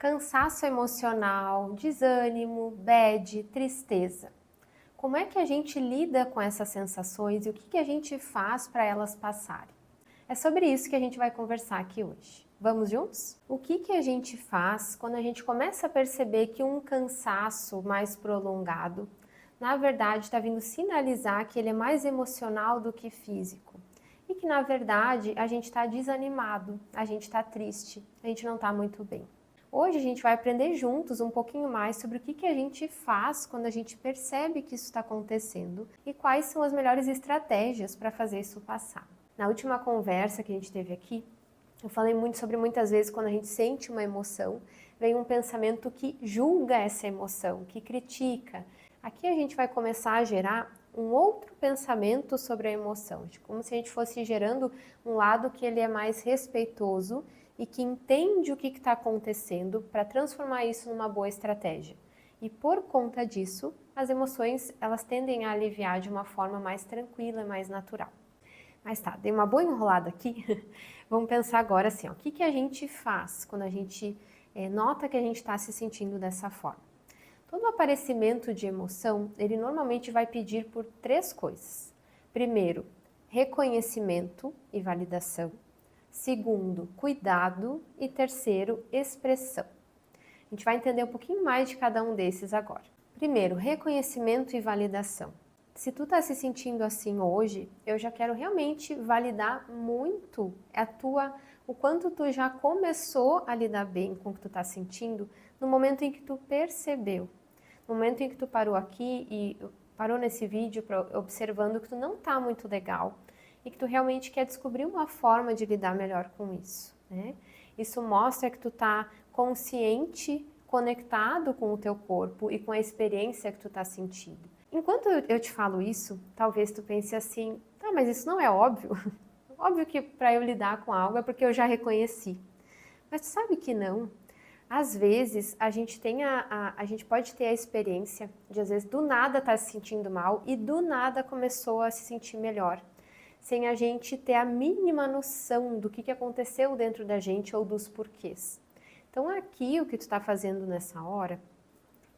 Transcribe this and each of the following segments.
Cansaço emocional, desânimo, bad, tristeza. Como é que a gente lida com essas sensações e o que a gente faz para elas passarem? É sobre isso que a gente vai conversar aqui hoje. Vamos juntos? O que a gente faz quando a gente começa a perceber que um cansaço mais prolongado, na verdade, está vindo sinalizar que ele é mais emocional do que físico? E que, na verdade, a gente está desanimado, a gente está triste, a gente não está muito bem. Hoje a gente vai aprender juntos um pouquinho mais sobre o que a gente faz quando a gente percebe que isso está acontecendo e quais são as melhores estratégias para fazer isso passar. Na última conversa que a gente teve aqui, eu falei muito sobre muitas vezes quando a gente sente uma emoção, vem um pensamento que julga essa emoção, que critica. Aqui a gente vai começar a gerar um outro pensamento sobre a emoção, como se a gente fosse gerando um lado que ele é mais respeitoso e que entende o que está acontecendo para transformar isso numa boa estratégia. E por conta disso, as emoções elas tendem a aliviar de uma forma mais tranquila e mais natural. Mas tá, dei uma boa enrolada aqui. Vamos pensar agora assim, ó, o que a gente faz quando a gente nota que a gente está se sentindo dessa forma? Todo aparecimento de emoção, ele normalmente vai pedir por três coisas. Primeiro, reconhecimento e validação. Segundo, cuidado. E terceiro, expressão. A gente vai entender um pouquinho mais de cada um desses agora. Primeiro, reconhecimento e validação. Se tu tá se sentindo assim hoje, eu já quero realmente validar muito o quanto tu já começou a lidar bem com o que tu tá sentindo no momento em que tu percebeu. No momento em que tu parou aqui e parou nesse vídeo observando que tu não tá muito legal e que tu realmente quer descobrir uma forma de lidar melhor com isso, né? Isso mostra que tu tá consciente, conectado com o teu corpo e com a experiência que tu tá sentindo. Enquanto eu te falo isso, talvez tu pense assim, tá, mas isso não é óbvio? Óbvio que para eu lidar com algo é porque eu já reconheci. Mas tu sabe que não? Às vezes a gente a gente pode ter a experiência de às vezes do nada estar se sentindo mal e do nada começou a se sentir melhor, sem a gente ter a mínima noção do que aconteceu dentro da gente ou dos porquês. Então aqui o que tu está fazendo nessa hora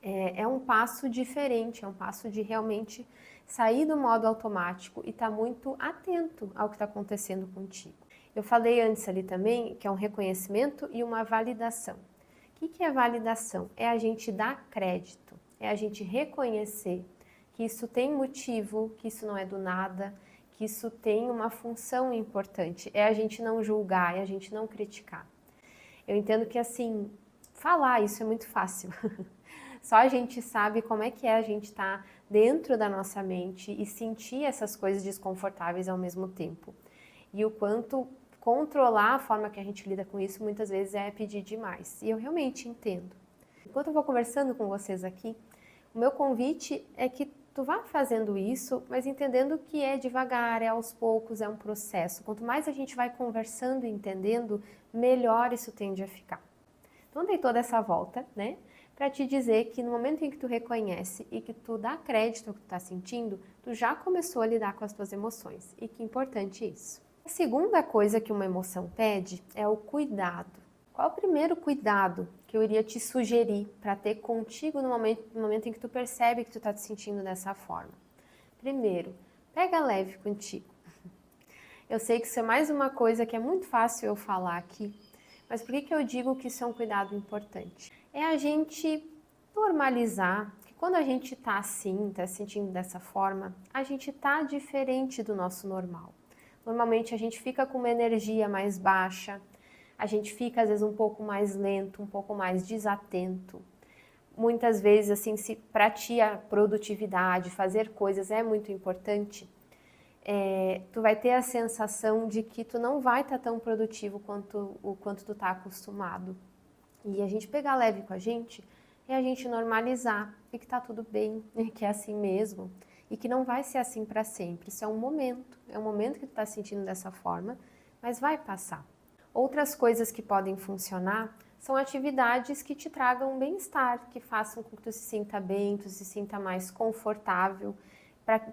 é um passo diferente, é um passo de realmente sair do modo automático e estar muito atento ao que está acontecendo contigo. Eu falei antes ali também que é um reconhecimento e uma validação. O que é validação? É a gente dar crédito, é a gente reconhecer que isso tem motivo, que isso não é do nada, que isso tem uma função importante. É a gente não julgar, é a gente não criticar. Eu entendo que assim, falar isso é muito fácil. Só a gente sabe como é que a gente estar dentro da nossa mente e sentir essas coisas desconfortáveis ao mesmo tempo. E o quanto controlar a forma que a gente lida com isso muitas vezes é pedir demais. E eu realmente entendo. Enquanto eu vou conversando com vocês aqui, o meu convite é que tu vá fazendo isso, mas entendendo que é devagar, é aos poucos, é um processo. Quanto mais a gente vai conversando e entendendo, melhor isso tende a ficar. Então dei toda essa volta, né? Para te dizer que no momento em que tu reconhece e que tu dá crédito ao que tu tá sentindo, tu já começou a lidar com as tuas emoções. E que importante isso. A segunda coisa que uma emoção pede é o cuidado. Qual é o primeiro cuidado que eu iria te sugerir para ter contigo no momento em que tu percebe que tu tá te sentindo dessa forma? Primeiro, pega leve contigo. Eu sei que isso é mais uma coisa que é muito fácil eu falar aqui, mas por que eu digo que isso é um cuidado importante? É a gente normalizar que quando a gente tá assim, tá se sentindo dessa forma, a gente tá diferente do nosso normal. Normalmente a gente fica com uma energia mais baixa, a gente fica às vezes um pouco mais lento, um pouco mais desatento. Muitas vezes, assim, se para ti a produtividade, fazer coisas é muito importante, tu vai ter a sensação de que tu não vai estar tão produtivo quanto tu tá acostumado. E a gente pegar leve com a gente é a gente normalizar e que tá tudo bem, que é assim mesmo e que não vai ser assim para sempre. Isso é um momento que tu tá sentindo dessa forma, mas vai passar. Outras coisas que podem funcionar são atividades que te tragam bem-estar, que façam com que tu se sinta bem, tu se sinta mais confortável,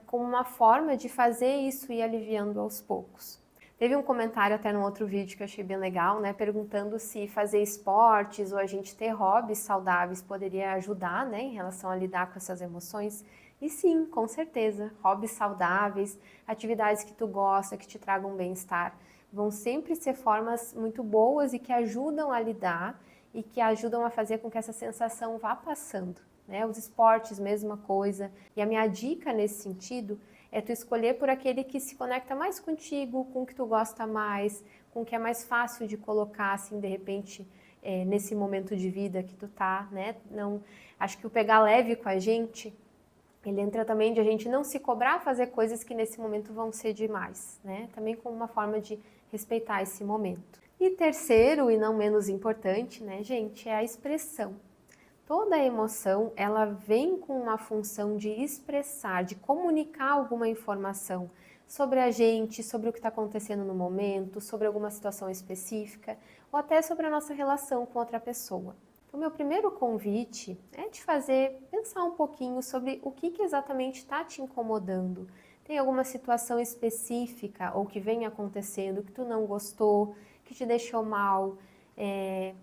como uma forma de fazer isso e ir aliviando aos poucos. Teve um comentário até no outro vídeo que eu achei bem legal, né, perguntando se fazer esportes ou a gente ter hobbies saudáveis poderia ajudar, né, em relação a lidar com essas emoções. E sim, com certeza, hobbies saudáveis, atividades que tu gosta, que te tragam bem-estar, vão sempre ser formas muito boas e que ajudam a lidar e que ajudam a fazer com que essa sensação vá passando, né? Os esportes, mesma coisa. E a minha dica nesse sentido é tu escolher por aquele que se conecta mais contigo, com o que tu gosta mais, com o que é mais fácil de colocar, assim, de repente, nesse momento de vida que tu tá, né? Não, acho que o pegar leve com a gente, ele entra também de a gente não se cobrar fazer coisas que nesse momento vão ser demais, né? Também como uma forma de respeitar esse momento. E terceiro, e não menos importante, né, gente, é a expressão. Toda emoção, ela vem com uma função de expressar, de comunicar alguma informação sobre a gente, sobre o que está acontecendo no momento, sobre alguma situação específica, ou até sobre a nossa relação com outra pessoa. Então, meu primeiro convite é te fazer pensar um pouquinho sobre o que exatamente está te incomodando. Tem alguma situação específica ou que vem acontecendo que tu não gostou, que te deixou mal,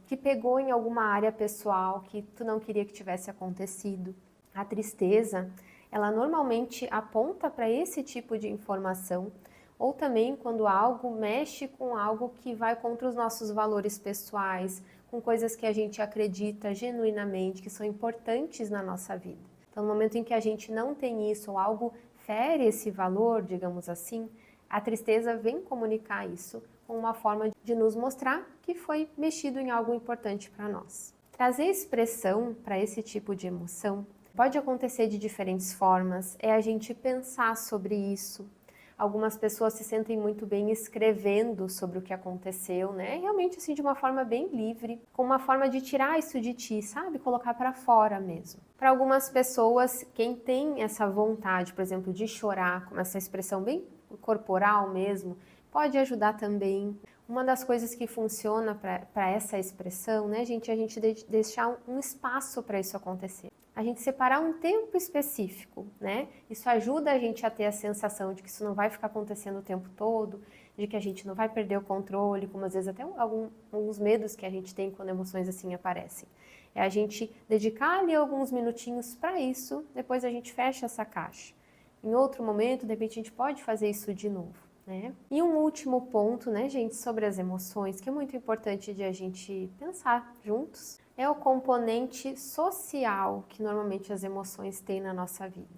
que pegou em alguma área pessoal que tu não queria que tivesse acontecido. A tristeza, ela normalmente aponta para esse tipo de informação, ou também quando algo mexe com algo que vai contra os nossos valores pessoais, com coisas que a gente acredita genuinamente, que são importantes na nossa vida. Então, no momento em que a gente não tem isso, ou algo fere esse valor, digamos assim, a tristeza vem comunicar isso com uma forma de nos mostrar que foi mexido em algo importante para nós. Trazer expressão para esse tipo de emoção pode acontecer de diferentes formas, é a gente pensar sobre isso. Algumas pessoas se sentem muito bem escrevendo sobre o que aconteceu, né? Realmente assim de uma forma bem livre, com uma forma de tirar isso de ti, sabe? Colocar para fora mesmo. Para algumas pessoas, quem tem essa vontade, por exemplo, de chorar, com essa expressão bem corporal mesmo, pode ajudar também. Uma das coisas que funciona para essa expressão, né, gente, é a gente deixar um espaço para isso acontecer. A gente separar um tempo específico, né? Isso ajuda a gente a ter a sensação de que isso não vai ficar acontecendo o tempo todo, de que a gente não vai perder o controle, como às vezes até alguns medos que a gente tem quando emoções assim aparecem. É a gente dedicar ali alguns minutinhos para isso, depois a gente fecha essa caixa. Em outro momento, de repente, a gente pode fazer isso de novo. Né? E um último ponto, né, gente, sobre as emoções, que é muito importante de a gente pensar juntos, é o componente social que normalmente as emoções têm na nossa vida.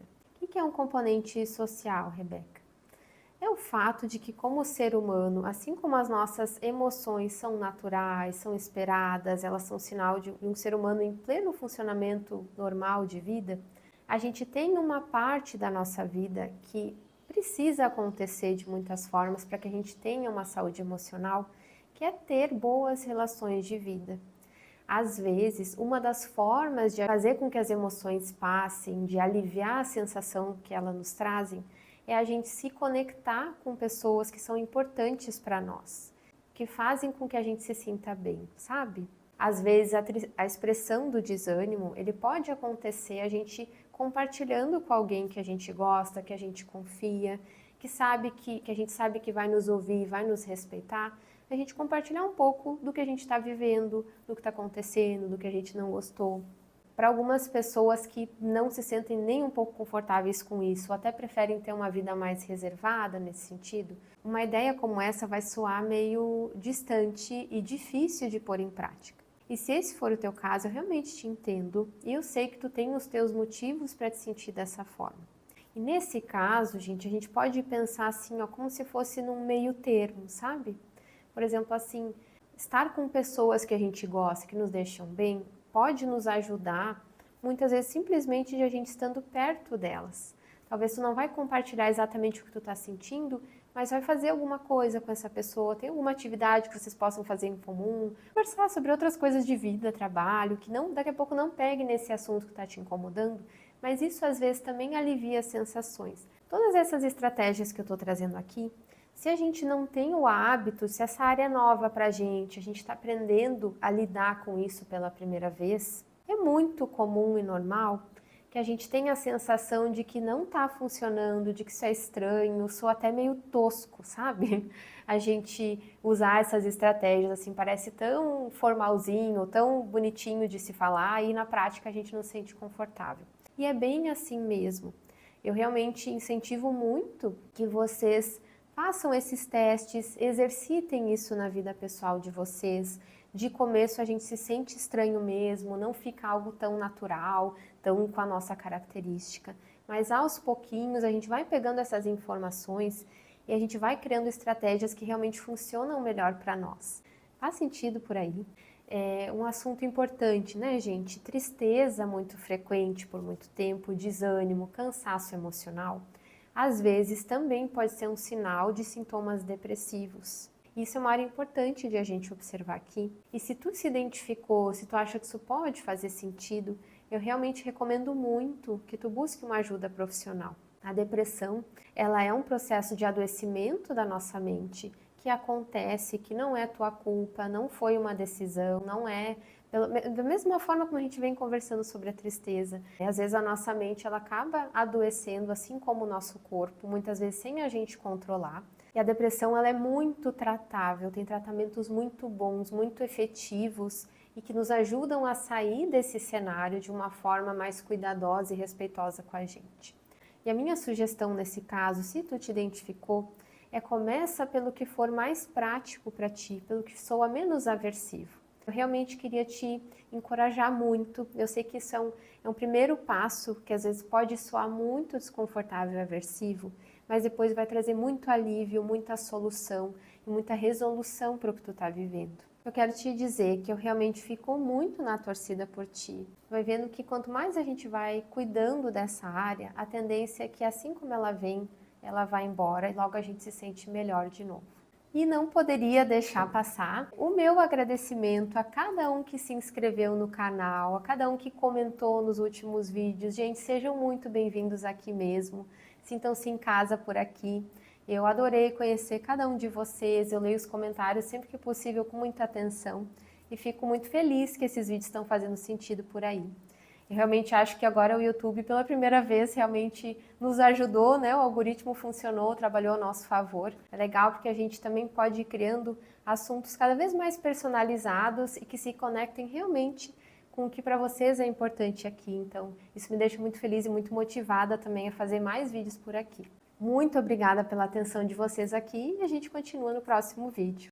O que é um componente social, Rebeca? É o fato de que, como ser humano, assim como as nossas emoções são naturais, são esperadas, elas são sinal de um ser humano em pleno funcionamento normal de vida, a gente tem uma parte da nossa vida que precisa acontecer de muitas formas para que a gente tenha uma saúde emocional, que é ter boas relações de vida. Às vezes, uma das formas de fazer com que as emoções passem, de aliviar a sensação que elas nos trazem, é a gente se conectar com pessoas que são importantes para nós, que fazem com que a gente se sinta bem, sabe? Às vezes, a expressão do desânimo, ele pode acontecer a gente compartilhando com alguém que a gente gosta, que a gente confia, que a gente sabe que vai nos ouvir, vai nos respeitar, a gente compartilhar um pouco do que a gente está vivendo, do que está acontecendo, do que a gente não gostou. Para algumas pessoas que não se sentem nem um pouco confortáveis com isso, ou até preferem ter uma vida mais reservada nesse sentido, uma ideia como essa vai soar meio distante e difícil de pôr em prática. E se esse for o teu caso, eu realmente te entendo e eu sei que tu tem os teus motivos para te sentir dessa forma. E nesse caso, gente, a gente pode pensar assim, ó, como se fosse num meio termo, sabe? Por exemplo, assim, estar com pessoas que a gente gosta, que nos deixam bem, pode nos ajudar, muitas vezes simplesmente de a gente estando perto delas. Talvez tu não vai compartilhar exatamente o que tu está sentindo, mas vai fazer alguma coisa com essa pessoa, tem alguma atividade que vocês possam fazer em comum, conversar sobre outras coisas de vida, trabalho, que não, daqui a pouco não pegue nesse assunto que está te incomodando, mas isso às vezes também alivia as sensações. Todas essas estratégias que eu estou trazendo aqui, se a gente não tem o hábito, se essa área é nova para a gente está aprendendo a lidar com isso pela primeira vez, é muito comum e normal que a gente tem a sensação de que não está funcionando, de que isso é estranho, soa até meio tosco, sabe? A gente usar essas estratégias, assim, parece tão formalzinho, tão bonitinho de se falar e na prática a gente não se sente confortável. E é bem assim mesmo. Eu realmente incentivo muito que vocês façam esses testes, exercitem isso na vida pessoal de vocês. De começo a gente se sente estranho mesmo, não fica algo tão natural, tão com a nossa característica. Mas aos pouquinhos a gente vai pegando essas informações e a gente vai criando estratégias que realmente funcionam melhor para nós. Faz sentido por aí? É um assunto importante, né, gente? Tristeza muito frequente por muito tempo, desânimo, cansaço emocional, às vezes também pode ser um sinal de sintomas depressivos. Isso é uma área importante de a gente observar aqui. E se tu se identificou, se tu acha que isso pode fazer sentido, eu realmente recomendo muito que tu busque uma ajuda profissional. A depressão, ela é um processo de adoecimento da nossa mente que acontece, que não é tua culpa, não foi uma decisão, não é da mesma forma como a gente vem conversando sobre a tristeza. Às vezes a nossa mente ela acaba adoecendo, assim como o nosso corpo, muitas vezes sem a gente controlar. E a depressão ela é muito tratável, tem tratamentos muito bons, muito efetivos e que nos ajudam a sair desse cenário de uma forma mais cuidadosa e respeitosa com a gente. E a minha sugestão nesse caso, se tu te identificou, começa pelo que for mais prático para ti, pelo que soa menos aversivo. Eu realmente queria te encorajar muito. Eu sei que isso é um primeiro passo que às vezes pode soar muito desconfortável e aversivo, mas depois vai trazer muito alívio, muita solução e muita resolução para o que tu está vivendo. Eu quero te dizer que eu realmente fico muito na torcida por ti. Vai vendo que quanto mais a gente vai cuidando dessa área, a tendência é que assim como ela vem, ela vai embora e logo a gente se sente melhor de novo. E não poderia deixar passar o meu agradecimento a cada um que se inscreveu no canal, a cada um que comentou nos últimos vídeos. Gente, sejam muito bem-vindos aqui mesmo. Sintam-se em casa por aqui. Eu adorei conhecer cada um de vocês. Eu leio os comentários sempre que possível com muita atenção e fico muito feliz que esses vídeos estão fazendo sentido por aí. Eu realmente acho que agora o YouTube, pela primeira vez, realmente nos ajudou, né? O algoritmo funcionou, trabalhou a nosso favor. É legal porque a gente também pode ir criando assuntos cada vez mais personalizados e que se conectem realmente com o que para vocês é importante aqui. Então, isso me deixa muito feliz e muito motivada também a fazer mais vídeos por aqui. Muito obrigada pela atenção de vocês aqui e a gente continua no próximo vídeo.